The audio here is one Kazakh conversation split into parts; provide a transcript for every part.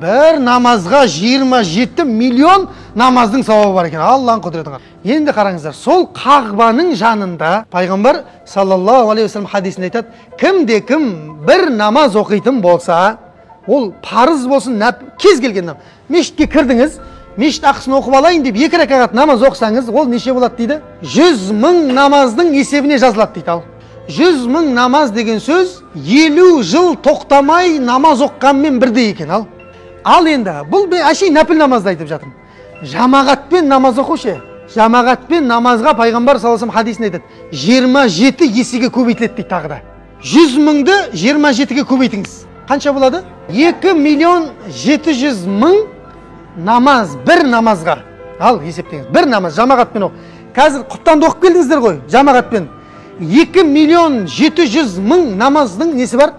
Bir namazga 27 milyon namazның сауабы бар екен. Алланың құдіреті қар. Енді қараңыздар, сол Қағбаның жанында пайғамбар саллаллаху алейхи вассалам хадисінде айтады, кім бір намаз оқитын болса, ол парыз болсын, кез келген намаз. Мешітке кірдіңіз, мешіт ақысын оқып алайын деп 2 ракағат намаз оқысаңыз, ол неше болады дейді? 100 мың намаздың есебіне жазылады дейді. Ал 100 мың намаз деген сөз 50 жыл тоқтамай намаз оққанмен бірдей екен. Ал енді, бұл әшей нәпіл намазды айтып жатырмын. Жамағатпен намаз оқушы. Жамағатпен намазға пайғамбар саллаллаху алейхи хадисінде айтады, 27 есеге көбейтіледі дейді тағы да. 100 мыңды 27-ге көбейтіңіз. Қанша болады? 2 миллион 700 мың намаз бір намазға. Ал есептеңіз, бір намаз жамағатпен оқу. Қазір құптанды оқып келдіңіздер ғой, жамағатпен. 2 миллион 700 мың намаздың несі бар?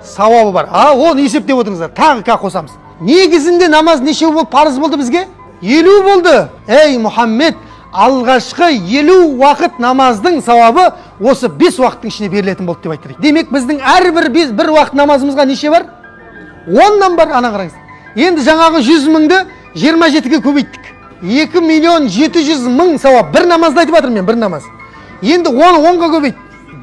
Сауабы бар. Оны есептеп отырыңыздар. Тағы қосамыз. Негізінде намаз неше болып парыз болды бізге? 50 болды. Ей Мұхаммед, алғашқы 50 уақыт намаздың сауабы осы 5 уақыттың ішіне берілетін болды деп айтты. Демек біздің әрбір бір уақыт намазымызға неше бар? 10-нан бар, ана қараңыз. Енді жаңағы 100 мыңды 27-ге көбейттік. 2 миллион 700 мың сауап. Бір намазды айтып жатырмын мен, бір намаз. Енді 10-ға көбейт.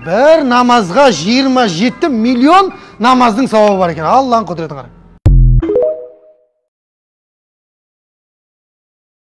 Бір намазға 27 миллион намаздың сауабы бар екен. Алланың құдіреті қара.